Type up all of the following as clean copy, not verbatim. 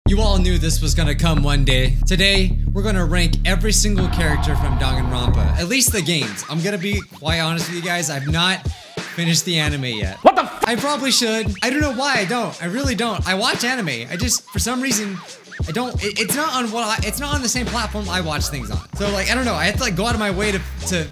You all knew this was gonna come one day. Today, we're gonna rank every single character from Danganronpa. At least the games. I'm gonna be quite honest with you guys, I've not finished the anime yet. What the f— I probably should. I don't know why I don't. I really don't. I watch anime. I just, for some reason, I don't, it's not on it's not on the same platform I watch things on. So like, I don't know, I have to like go out of my way to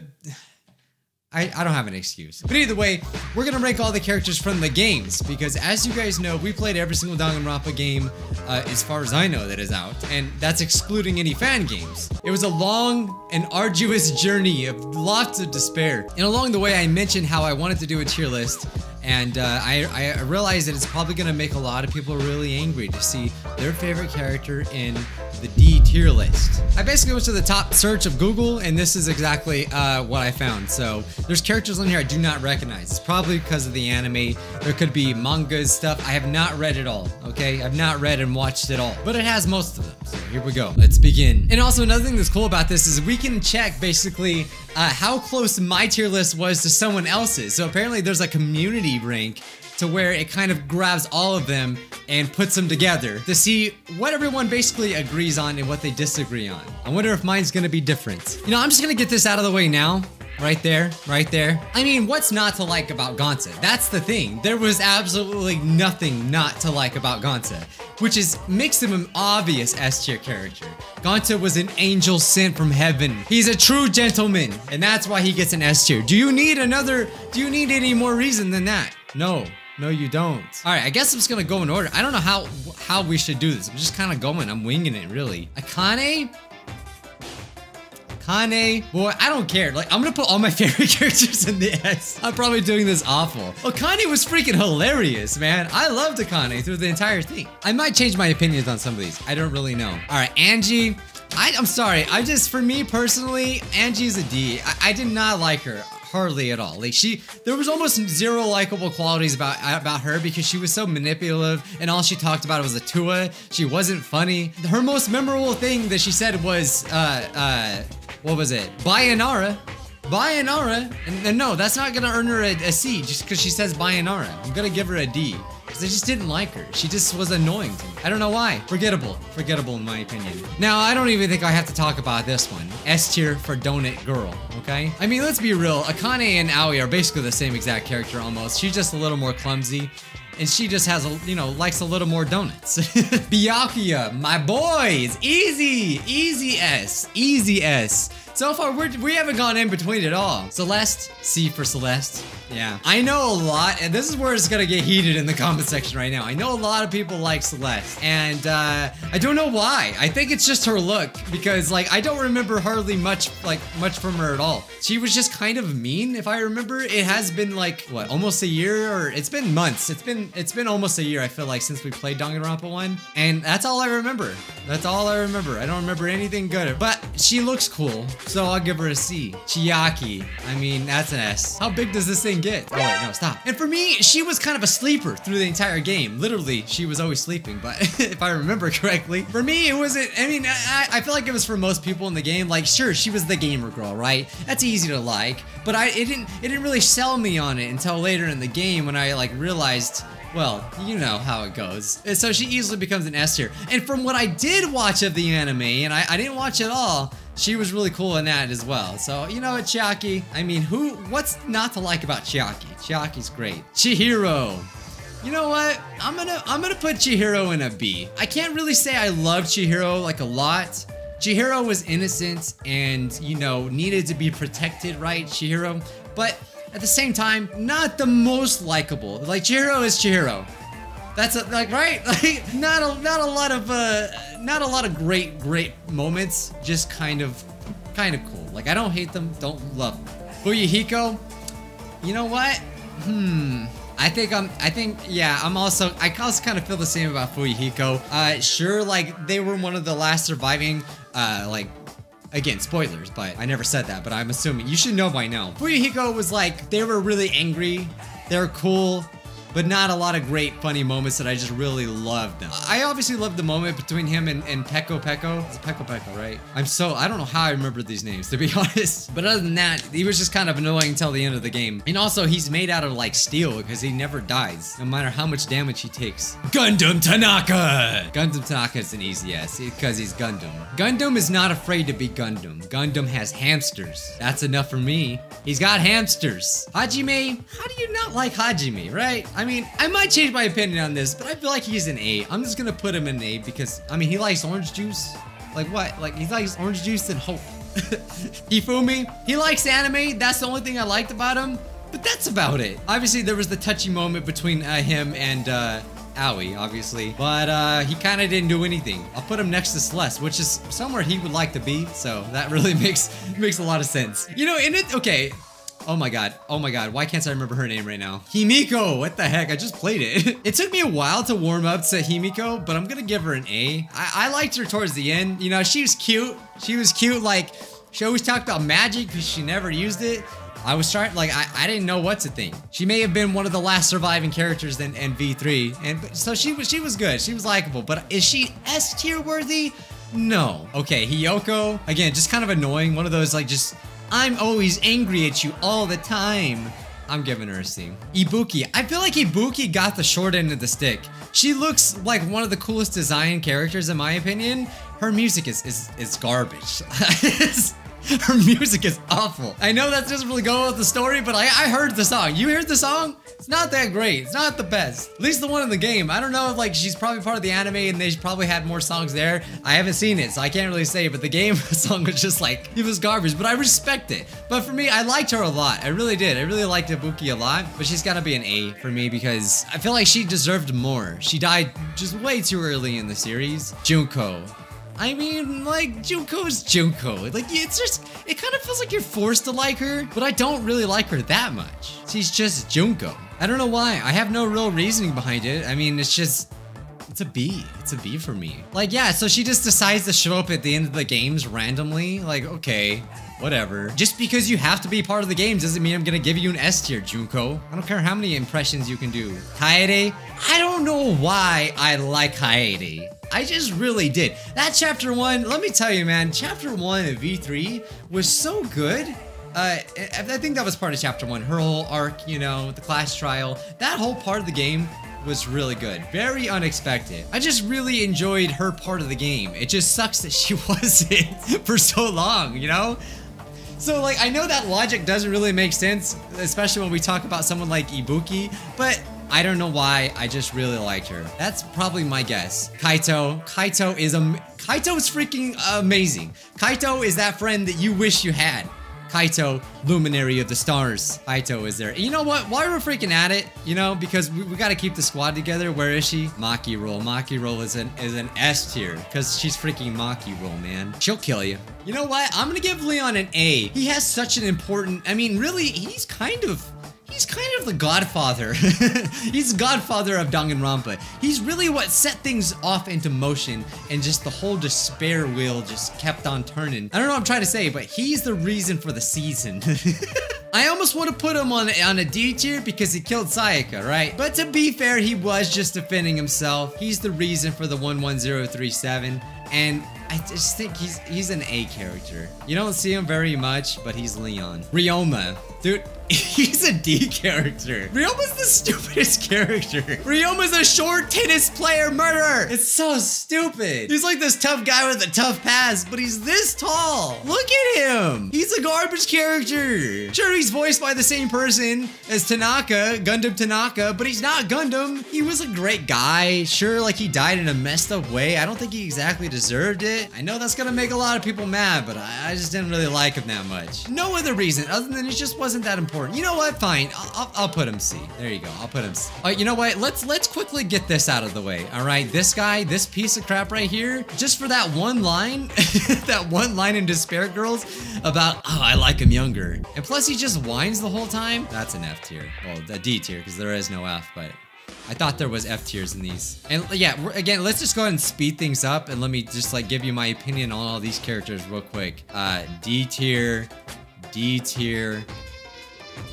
I don't have an excuse. But either way, we're gonna rank all the characters from the games, because as you guys know, we played every single Danganronpa game, as far as I know, that is out, and that's excluding any fan games. It was a long and arduous journey of lots of despair. And along the way, I mentioned how I wanted to do a tier list, and I realized that it's probably gonna make a lot of people really angry to see their favorite character in the D tier list. I basically went to the top search of Google, and this is exactly what I found. So there's characters on here I do not recognize. It's probably because of the anime. There could be mangas stuff. I have not read it all, okay? I've not read and watched it all, but it has most of them. So here we go. Let's begin. And also another thing that's cool about this is we can check basically how close my tier list was to someone else's. So apparently there's a community rank to where it kind of grabs all of them and puts them together to see what everyone basically agrees on and what they disagree on. I wonder if mine's gonna be different. You know, I'm just gonna get this out of the way now. Right there, right there. I mean, what's not to like about Gonta? That's the thing. There was absolutely nothing not to like about Gonta, which makes him an obvious S tier character. Gonta was an angel sent from heaven. He's a true gentleman, and that's why he gets an S tier. Do you need any more reason than that? No. No, you don't. All right, I guess I'm just gonna go in order. I don't know how we should do this. I'm just kind of going. I'm winging it, really. Akane, boy, I don't care. Like, I'm gonna put all my favorite characters in the S. I'm probably doing this awful. Akane was freaking hilarious, man. I loved Akane through the entire thing. I might change my opinions on some of these. I don't really know. All right, Angie. I'm sorry. For me personally, Angie's a D. I did not like her. Hardly at all. Like there was almost zero likable qualities about her because she was so manipulative and all she talked about was a tua. She wasn't funny. Her most memorable thing that she said was, what was it? Bayonara. And no, that's not gonna earn her a C just because she says Bayonara. I'm gonna give her a D. Because I just didn't like her. She just was annoying to me. I don't know why. Forgettable in my opinion. Now, I don't even think I have to talk about this one. S tier for Donut Girl, okay? I mean, let's be real. Akane and Aoi are basically the same exact character almost. She's just a little more clumsy. And she just has likes a little more donuts. Byakuya, my boys, easy S. So far, we haven't gone in between at all. Celeste, C for Celeste. Yeah, I know a lot, and this is where it's gonna get heated in the comment section right now. I know a lot of people like Celeste, and I don't know why. I think it's just her look, because like I don't remember hardly much from her at all. She was just kind of mean, if I remember. It has been like what, almost a year, or it's been months. It's been almost a year, I feel like, since we played Danganronpa 1, and that's all I remember. That's all I remember. I don't remember anything good, but she looks cool, so I'll give her a C. Chiaki, I mean, that's an S. How big does this thing get? Oh wait, no, stop. And for me, she was kind of a sleeper through the entire game. Literally, she was always sleeping, but if I remember correctly. For me, it wasn't, I mean, I feel like it was for most people in the game. Like, sure, she was the gamer girl, right? That's easy to like, but it didn't really sell me on it until later in the game when I like realized, well, you know how it goes. And so she easily becomes an S tier. And from what I did watch of the anime, and I didn't watch it all, she was really cool in that as well. So, you know what, Chiaki? I mean, what's not to like about Chiaki? Chiaki's great. Chihiro. You know what? I'm gonna put Chihiro in a B. I can't really say I love Chihiro like a lot. Chihiro was innocent and, you know, needed to be protected, right, Chihiro? But at the same time, not the most likable. Like, Chihiro is Chihiro. That's like, right? Like, not a lot of great moments. Just kind of cool. Like, I don't hate them, don't love them. Hiyoko, you know what? I also kind of feel the same about Hiyoko. Sure, like, they were one of the last surviving, like, again, spoilers, but I never said that, but I'm assuming you should know by now. Hiyoko was like, they were really angry, they were cool, but not a lot of great funny moments that I just really loved. I obviously loved the moment between him and Peko. It's Peko, right? I don't know how I remember these names, to be honest. But other than that, he was just kind of annoying until the end of the game. And also, he's made out of like steel because he never dies, no matter how much damage he takes. Gundam Tanaka! Gundam Tanaka is an easy yes, because he's Gundam. Gundam is not afraid to be Gundam. Gundam has hamsters. That's enough for me. He's got hamsters. Hajime, how do you not like Hajime, right? I mean, I might change my opinion on this, but I feel like he's an A. I'm just gonna put him in A because, I mean, he likes orange juice. Like what? Like, he likes orange juice and hope. Hifumi, he likes anime. That's the only thing I liked about him, but that's about it. Obviously, there was the touchy moment between him and Aoi, obviously, but he kind of didn't do anything. I'll put him next to Celeste, which is somewhere he would like to be, so that really makes a lot of sense. You know, in it, okay. Oh my god, why can't I remember her name right now? Himiko, what the heck, I just played it. It took me a while to warm up to Himiko, but I'm gonna give her an A. I liked her towards the end. You know, she was cute. Like, she always talked about magic because she never used it. I was trying, like, I didn't know what to think. She may have been one of the last surviving characters in V3, and so she was good. She was likable, but is she S tier worthy? No. Okay, Hiyoko, again, just kind of annoying. One of those, like, just, I'm always angry at you all the time. I'm giving her a C. Ibuki, I feel like Ibuki got the short end of the stick. She looks like one of the coolest design characters, in my opinion. Her music is garbage. Her music is awful. I know that doesn't really go with the story, but I heard the song. You heard the song? It's not that great. It's not the best. At least the one in the game. I don't know if, like, she's probably part of the anime and they probably had more songs there. I haven't seen it, so I can't really say, but the game song was just like, it was garbage, but I respect it. But for me, I liked her a lot. I really did. I really liked Ibuki a lot, but she's gotta be an A for me because I feel like she deserved more. She died just way too early in the series. Junko. I mean, like, Junko's Junko. Like, it's just, it kind of feels like you're forced to like her, but I don't really like her that much. She's just Junko. I don't know why. I have no real reasoning behind it. I mean, it's just, it's a B. It's a B for me. Like, yeah, so she just decides to show up at the end of the games randomly. Like, okay, whatever. Just because you have to be part of the game doesn't mean I'm gonna give you an S tier, Junko. I don't care how many impressions you can do. Kaede, I don't know why I like Kaede. I just really did. That chapter 1, let me tell you, man, chapter 1 of V3 was so good. I think that was part of chapter 1. Her whole arc, you know, the class trial, that whole part of the game was really good. Very unexpected. I just really enjoyed her part of the game. It just sucks that she wasn't for so long, you know? So, like, I know that logic doesn't really make sense, especially when we talk about someone like Ibuki, but I don't know why, I just really liked her. That's probably my guess. Kaito. Kaito is freaking amazing. Kaito is that friend that you wish you had. Kaito, luminary of the stars. Kaito is there. You know what? While we're freaking at it, you know, because we gotta keep the squad together. Where is she? Maki roll. Maki roll is an S tier because she's freaking Maki roll, man. She'll kill you. You know what? I'm gonna give Leon an A. He has such an important. I mean, really, he's kind of the godfather. He's the godfather of Danganronpa. He's really what set things off into motion, and just the whole despair wheel just kept on turning. I don't know what I'm trying to say, but he's the reason for the season. I almost want to put him on a D tier because he killed Sayaka, right? But to be fair, he was just defending himself. He's the reason for the 11037, and I just think he's an A character. You don't see him very much, but he's Leon. Ryoma. Dude, he's a D character. Ryoma's the stupidest character. Ryoma's a short tennis player murderer. It's so stupid. He's like this tough guy with a tough past, but he's this tall. Look at him. He's a garbage character. Sure, he's voiced by the same person as Tanaka, Gundam Tanaka, but he's not Gundam. He was a great guy. Sure, like he died in a messed up way. I don't think he exactly deserved it. I know that's gonna make a lot of people mad, but I just didn't really like him that much. No other reason other than it just wasn't that important. You know what? Fine. I'll put him C. There you go. I'll put him C. All right, you know what? Let's quickly get this out of the way. All right, this guy, this piece of crap right here, just for that one line, that one line in Despair Girls about, oh, I like him younger. And plus he just whines the whole time. That's an F tier. Well, a D tier because there is no F, but I thought there was F tiers in these. And yeah, again, let's just go ahead and speed things up and let me just like give you my opinion on all these characters real quick. D tier, D tier,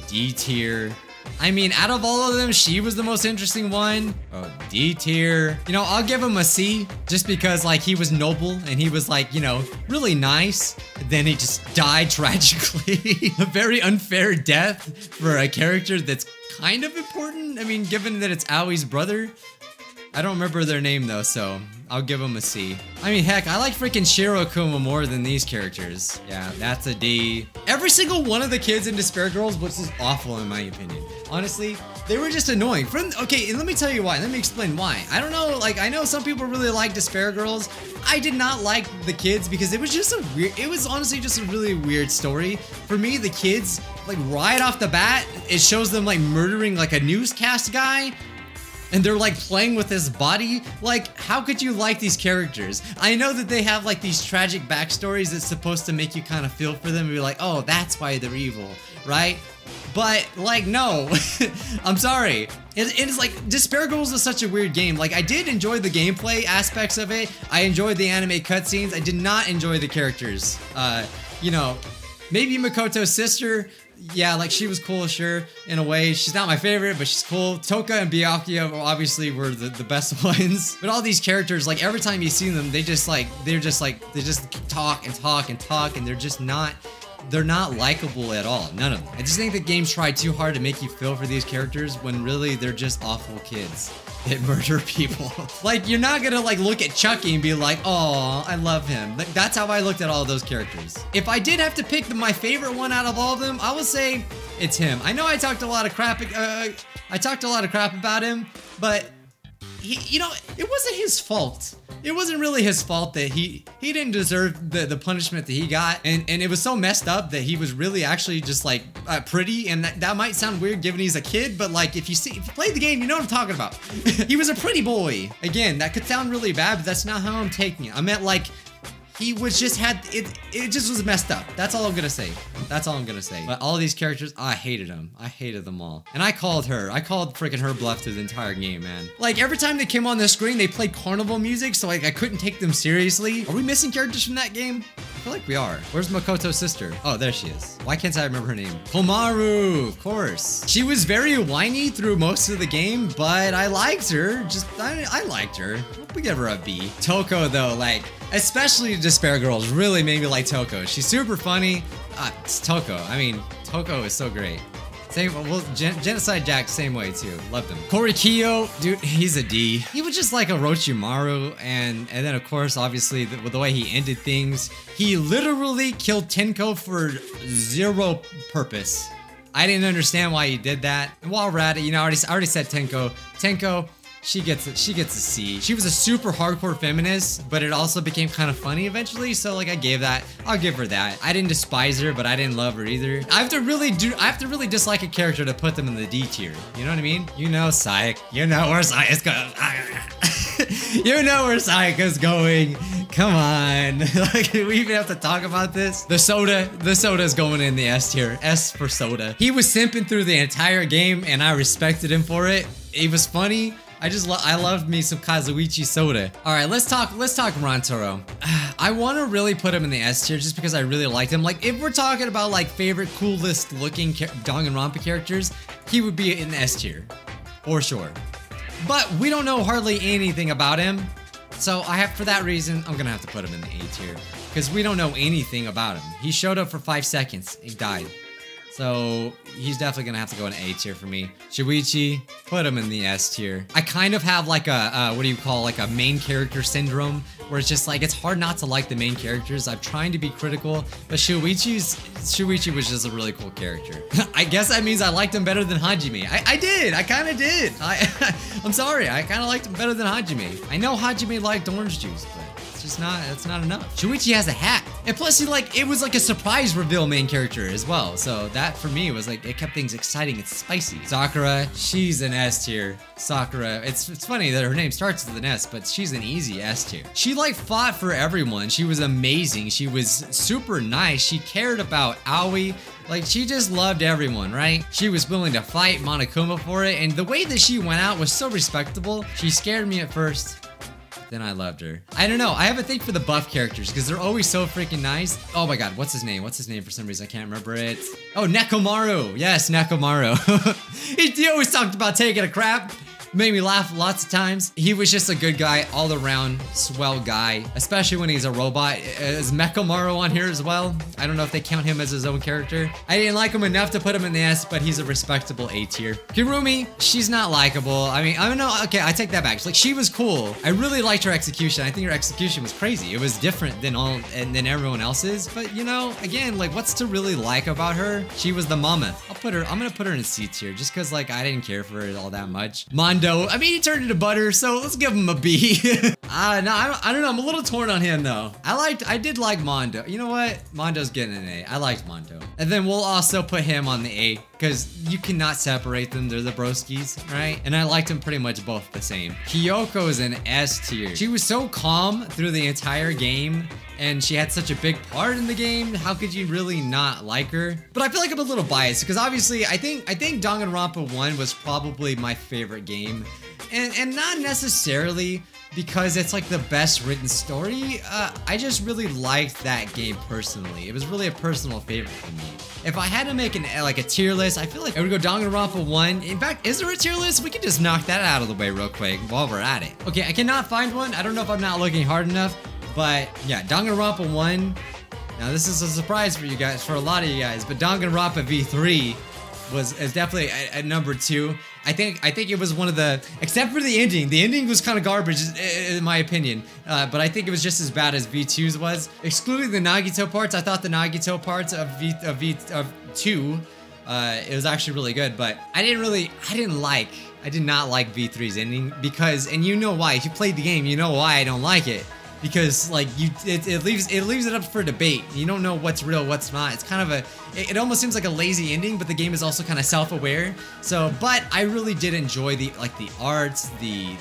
D tier, I mean, out of all of them, she was the most interesting one. Oh, D tier. You know, I'll give him a C just because like he was noble and he was like, you know, really nice. Then he just died tragically. A very unfair death for a character that's kind of important. I mean, given that it's Aoi's brother. I don't remember their name though, so I'll give them a C. I mean, heck, I like freaking Shirokuma more than these characters. Yeah, that's a D. Every single one of the kids in Despair Girls was just awful in my opinion. Honestly, they were just annoying. Okay, and let me tell you why. Let me explain why. I don't know, like, I know some people really like Despair Girls. I did not like the kids because it was just a weird, it was honestly just a really weird story. For me, the kids, like right off the bat, it shows them like murdering like a newscast guy. And they're like playing with his body. Like, how could you like these characters? I know that they have like these tragic backstories that's supposed to make you kind of feel for them and be like, oh, that's why they're evil, right? But like, no, I'm sorry. It's like, Despair Girls is such a weird game. Like, I did enjoy the gameplay aspects of it. I enjoyed the anime cutscenes. I did not enjoy the characters. You know, maybe Makoto's sister, yeah, like she was cool, sure, in a way. She's not my favorite, but she's cool. Toka and Byakuya obviously were the best ones. But all these characters, like every time you see them, they just talk and talk and talk, and they're not likable at all. None of them. I just think the games try too hard to make you feel for these characters when really they're just awful kids that murder people. Like, you're not gonna like look at Chucky and be like, oh, I love him. Like, that's how I looked at all of those characters. If I did have to pick my favorite one out of all of them, I would say it's him. I know I talked a lot of crap. I talked a lot of crap about him, but you know, it wasn't his fault. It wasn't really his fault that he didn't deserve the punishment that he got, and it was so messed up that he was really actually just like pretty, and that might sound weird given he's a kid, but like if you play the game, you know what I'm talking about. He was a pretty boy. Again, that could sound really bad, but that's not how I'm taking it. I meant like he was just it just was messed up. That's all I'm gonna say. That's all I'm gonna say. But all of these characters, I hated them. I hated them all. And I called freaking her bluff through the entire game, man. Like every time they came on the screen, they played carnival music, so like I couldn't take them seriously. Are we missing characters from that game? I feel like we are. Where's Makoto's sister? Oh, there she is. Why can't I remember her name? Komaru, of course. She was very whiny through most of the game, but I liked her. I liked her. We give her a B. Toko though, like, especially Despair Girls, really made me like Toko. She's super funny. It's Toko. I mean, Toko is so great. Same, well, Genocide Jack, same way too. Loved him. Korikiyo, dude, he's a D. He was just like a Orochimaru, and then of course, obviously, the way he ended things, he literally killed Tenko for zero purpose. I didn't understand why he did that. And while we're at it, you know, I already said Tenko. Tenko, she gets a C. She was a super hardcore feminist, but it also became kind of funny eventually, so like I'll give her that. I didn't despise her, but I didn't love her either. I have to really dislike a character to put them in the D tier. You know what I mean? You know Sayaka. You know where Sayaka's going. You know where Sayaka's going. Come on. Like, do we even have to talk about this? The soda's going in the S tier. S for soda. He was simping through the entire game, and I respected him for it. It was funny. I loved me some Kazuichi soda. All right, let's talk Rantaro. I want to really put him in the S tier just because I really liked him. Like, if we're talking about like favorite coolest looking Danganronpa characters, he would be in the S tier for sure. But we don't know hardly anything about him, so for that reason, I'm gonna have to put him in the A tier because we don't know anything about him. He showed up for 5 seconds, he died. So he's definitely gonna have to go in A tier for me. Shiichi, put him in the S tier. I kind of have like a, what do you call, like a main character syndrome, where it's just like, it's hard not to like the main characters. I'm trying to be critical, but Shiichi was just a really cool character. I guess that means I liked him better than Hajime. I did, I kinda did. I'm sorry, I kinda liked him better than Hajime. I know Hajime liked orange juice, but it's not enough. Shiichi has a hat. And plus it was like a surprise reveal main character as well. So that for me was like, it kept things exciting and spicy. Sakura, she's an S tier. Sakura, it's funny that her name starts with an S, but she's an easy S tier. She like fought for everyone. She was amazing. She was super nice. She cared about Aoi. Like, she just loved everyone, right? She was willing to fight Monokuma for it, and the way that she went out was so respectable. She scared me at first, Then I loved her. I don't know. I have a thing for the buff characters because they're always so freaking nice. Oh my god, what's his name? What's his name for some reason? I can't remember it. Oh, Nekomaru. Yes, Nekomaru. he always talked about taking a crap. Made me laugh lots of times. He was just a good guy, all around swell guy, especially when he's a robot. Is Nekomaru on here as well? I don't know if they count him as his own character. I didn't like him enough to put him in the S, but he's a respectable A tier. Kirumi, she's not likable. I mean, I don't know. Okay, I take that back. Like, she was cool. I really liked her execution. I think her execution was crazy. It was different than than everyone else's. But you know, again, like, what's to really like about her? She was the mama. I'm gonna put her in C tier just because, like, I didn't care for her all that much. Mondo. I mean, he turned into butter, so let's give him a B. No, I don't know. I'm a little torn on him, though. I did like Mondo. You know what? Mondo's getting an A. I liked Mondo. And then we'll also put him on the A, because you cannot separate them. They're the broskies, right? And I liked them pretty much both the same. Hiyoko is an S tier. She was so calm through the entire game, and she had such a big part in the game. How could you really not like her? But I feel like I'm a little biased because obviously I think Danganronpa 1 was probably my favorite game. And not necessarily because it's like the best written story. I just really liked that game personally. It was really a personal favorite for me. If I had to make a tier list, I feel like I would go Danganronpa 1. In fact, is there a tier list? We can just knock that out of the way real quick while we're at it. Okay, I cannot find one. I don't know if I'm not looking hard enough. But yeah, Danganronpa 1. Now this is a surprise for you guys, for a lot of you guys, but Danganronpa V3 is definitely at number 2. I think it was one of the, except for the ending. The ending was kind of garbage in my opinion, but I think it was just as bad as V2's was. Excluding the Nagito parts, I thought the Nagito parts of 2, it was actually really good, but I did not like V3's ending because, and you know why, if you played the game, you know why I don't like it. Because like it leaves it up for debate. You don't know what's real, what's not. It's kind of it almost seems like a lazy ending, but the game is also kind of self-aware. So, but I really did enjoy the arts, the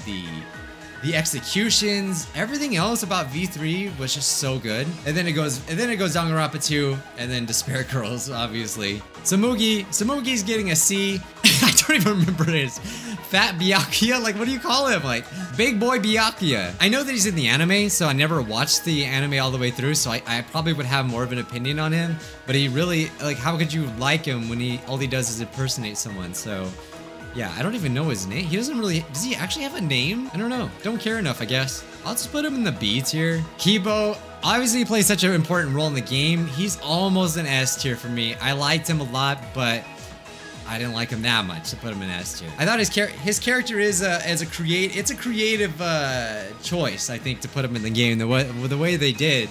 executions, everything else about V3 was just so good. And then it goes Danganronpa 2, and then Despair Girls, obviously. Samugi's getting a C. I don't even remember his Fat Byakuya, like what do you call him? Like Big Boy Byakuya. I know that he's in the anime, so I never watched the anime all the way through, so I probably would have more of an opinion on him. But he really, like, how could you like him when all he does is impersonate someone? So yeah, I don't even know his name. He doesn't really, does he actually have a name? I don't know. Don't care enough, I guess. I'll just put him in the B tier. Kibo, obviously he plays such an important role in the game. He's almost an S tier for me. I liked him a lot, but I didn't like him that much to put him in S tier. I thought his character is a creative choice, I think, to put him in the game. The way they did,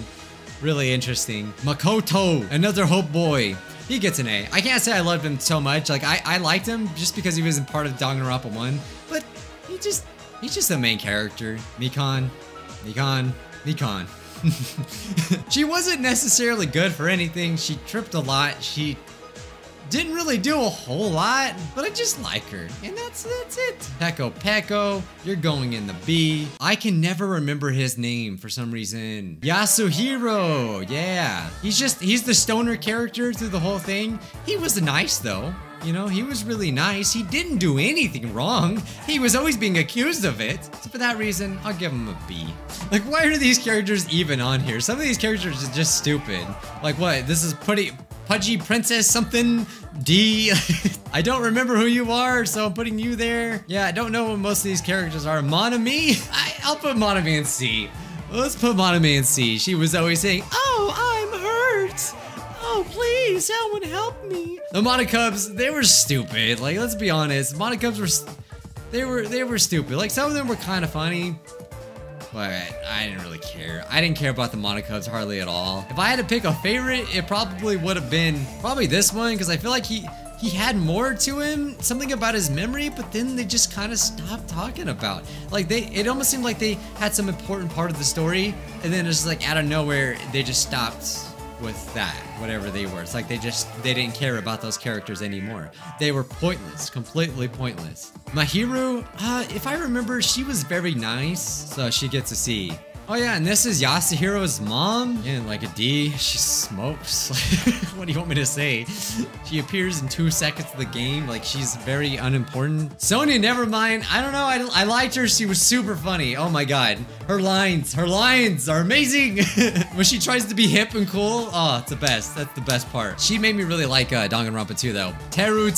really interesting. Makoto, another Hope Boy. He gets an A. I can't say I loved him so much. Like I liked him just because he wasn't part of Danganronpa 1, but he's just the main character. Mikon. She wasn't necessarily good for anything. She tripped a lot. She didn't really do a whole lot, but I just like her, and that's it. Peko, you're going in the B. I can never remember his name for some reason. Yasuhiro, yeah. He's the stoner character through the whole thing. He was nice though. You know, he was really nice. He didn't do anything wrong. He was always being accused of it. So for that reason, I'll give him a B. Like, why are these characters even on here? Some of these characters are just stupid. Like what? This is Pudgy Princess something D. I don't remember who you are, so I'm putting you there. Yeah, I don't know what most of these characters are. Monami? I'll put Monami in C. Let's put Monami in C. She was always saying, "Oh, I'm hurt. Oh, please, someone help me." The Monokubs, they were stupid. Like, let's be honest. Monokubs were stupid. Like, some of them were kind of funny, but I didn't really care. I didn't care about the Monokubs hardly at all. If I had to pick a favorite, it probably would have been this one, because I feel like he had more to him, something about his memory, but then they just kind of stopped talking about. Like, it almost seemed like they had some important part of the story, and then it's like out of nowhere, they just stopped with that, whatever they were. It's like they didn't care about those characters anymore. They were pointless, completely pointless. Mahiru, if I remember, she was very nice, so she gets a C. Oh yeah, and this is Yasuhiro's mom. And like a D, she smokes. What do you want me to say? She appears in 2 seconds of the game, like she's very unimportant. Sonya, never mind. I don't know, I liked her, she was super funny. Oh my god. Her lines are amazing. When she tries to be hip and cool, oh, it's the best. That's the best part. She made me really like Danganronpa 2 though. Teru,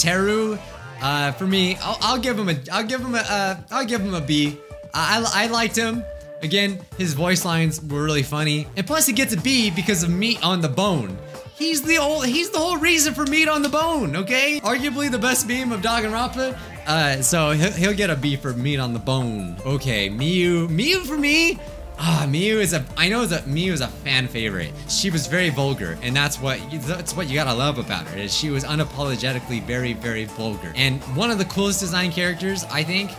for me, I'll give him a B. I liked him. Again, his voice lines were really funny. And plus he gets a B because of meat on the bone. He's the whole reason for meat on the bone, okay? Arguably the best meme of Danganronpa. So he'll get a B for meat on the bone. Okay, Miyu for me. Miyu is a fan favorite. She was very vulgar, and that's what you gotta love about her, is she was unapologetically very, very vulgar. And one of the coolest design characters, I think,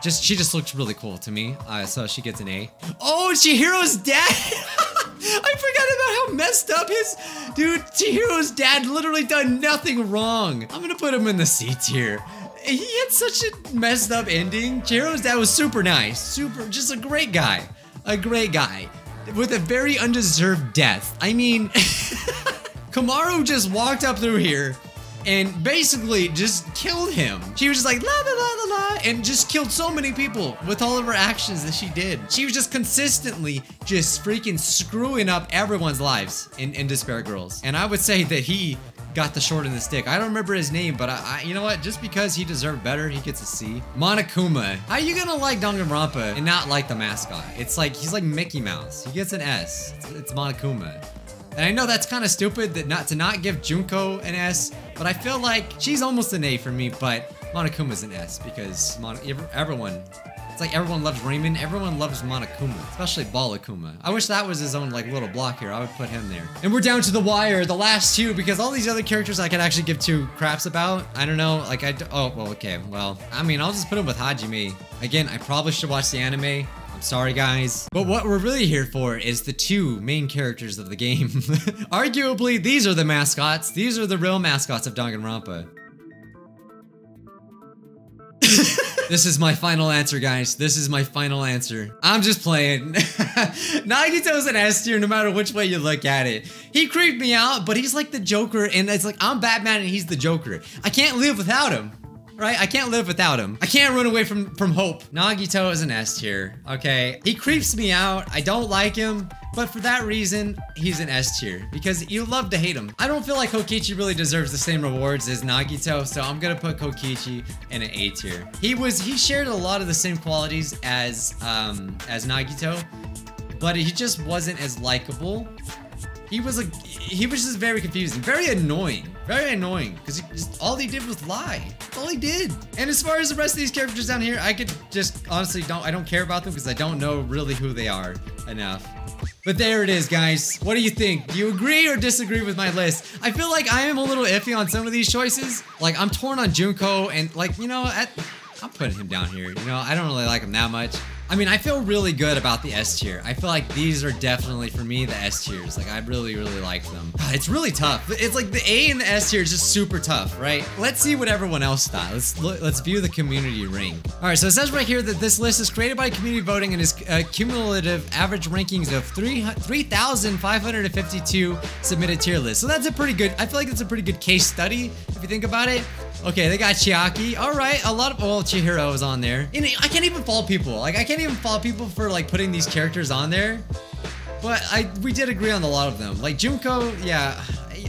she just looks really cool to me. So she gets an A. Oh, Chihiro's dad! I forgot about how messed up dude, Chihiro's dad literally done nothing wrong. I'm gonna put him in the C tier. He had such a messed up ending. Chihiro's dad was super nice, just a great guy. A great guy with a very undeserved death. I mean, Komaru just walked up through here and basically just killed him. She was just like, la la la la la, and just killed so many people with all of her actions that she did. She was just consistently just freaking screwing up everyone's lives in Despair Girls. And I would say that he got the short end of the stick. I don't remember his name, but you know what? Just because he deserved better, he gets a C. Monokuma. How are you gonna like Danganronpa and not like the mascot? It's like, he's like Mickey Mouse. He gets an S. It's Monokuma. And I know that's kind of stupid that to not give Junko an S, but I feel like she's almost an A for me, but Monokuma's an S because everyone loves Raymond, everyone loves Monokuma, especially Balakuma. I wish that was his own like little block here. I would put him there. And we're down to the wire, the last two, because all these other characters I could actually give two craps about. I don't know, like oh, well, okay, well, I mean, I'll just put him with Hajime. Again, I probably should watch the anime. I'm sorry guys, but what we're really here for is the two main characters of the game. Arguably, these are the mascots. These are the real mascots of Danganronpa. This is my final answer, guys. This is my final answer. I'm just playing. Nagito's an S tier no matter which way you look at it. He creeped me out, but he's like the Joker, and it's like I'm Batman and he's the Joker. I can't live without him. Right? I can't live without him. I can't run away from hope. Nagito is an S tier. Okay. He creeps me out. I don't like him. But for that reason, he's an S tier. Because you love to hate him. I don't feel like Kokichi really deserves the same rewards as Nagito. So I'm gonna put Kokichi in an A tier. He shared a lot of the same qualities as Nagito. But he just wasn't as likable. He was just very confusing, very annoying, because all he did was lie. That's all he did. And as far as the rest of these characters down here, I could just honestly I don't care about them because I don't know really who they are enough. But there it is, guys. What do you think? Do you agree or disagree with my list? I feel like I am a little iffy on some of these choices. Like I'm torn on Junko, and like, you know, I'm putting him down here. You know, I don't really like him that much. I mean, I feel really good about the S tier. I feel like these are definitely, for me, the S tiers. Like, I really, really like them. It's really tough. It's like the A and the S tier is just super tough, right? Let's see what everyone else thought. Let's view the community ring. All right, so it says right here that this list is created by community voting and is cumulative average rankings of 3,552 submitted tier lists. So that's a pretty good, I feel like it's a pretty good case study, if you think about it. Okay, they got Chiaki. All right, well, Chihiro is on there. And I can't even follow people. Like, I can't even follow people for, like, putting these characters on there. But we did agree on a lot of them. Like, Junko, yeah,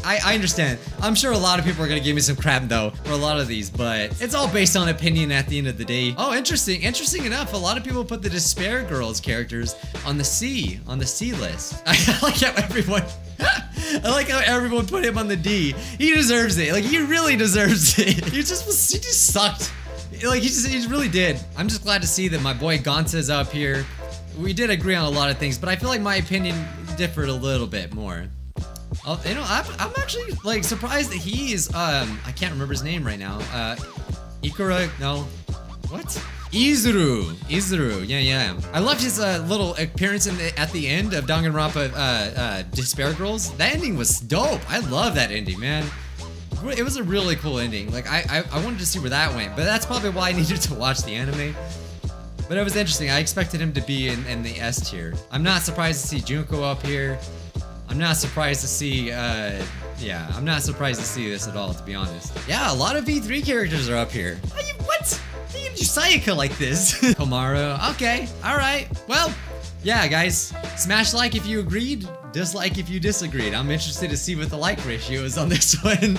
I understand. I'm sure a lot of people are going to give me some crap, though, for a lot of these. But it's all based on opinion at the end of the day. Oh, interesting. Interesting enough, a lot of people put the Despair Girls characters on the C list. I like how everyone... I like how everyone put him on the D. He deserves it. Like, he really deserves it. He just sucked. Like, he really did. I'm just glad to see that my boy Gonta is up here. We did agree on a lot of things, but I feel like my opinion differed a little bit more. Oh, you know, I'm actually, like, surprised that he is, I can't remember his name right now. Ikura, no. What? Izuru, yeah. I loved his little appearance at the end of Danganronpa Despair Girls. That ending was dope. I love that ending, man. It was a really cool ending. Like, I wanted to see where that went, but that's probably why I needed to watch the anime. But it was interesting. I expected him to be in the S tier. I'm not surprised to see Junko up here. I'm not surprised to see, yeah, I'm not surprised to see this at all, to be honest. Yeah, a lot of V3 characters are up here. What? How you do Sayaka like this? Komaru, okay, all right. Well, yeah, guys, smash like if you agreed, dislike if you disagreed. I'm interested to see what the like ratio is on this one.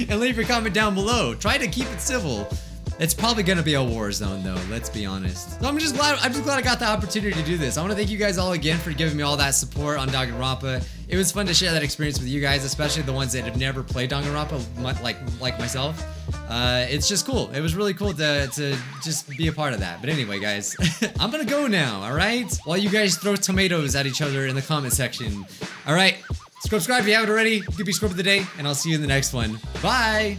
And leave your comment down below. Try to keep it civil. It's probably gonna be a war zone though, let's be honest. So I'm just glad I got the opportunity to do this. I wanna thank you guys all again for giving me all that support on Danganronpa. It was fun to share that experience with you guys, especially the ones that have never played Danganronpa like myself. It's just cool. It was really cool to just be a part of that. But anyway, guys, I'm gonna go now, alright? While you guys throw tomatoes at each other in the comment section. Alright, subscribe if you haven't already. Give me Scrub of the Day, and I'll see you in the next one. Bye!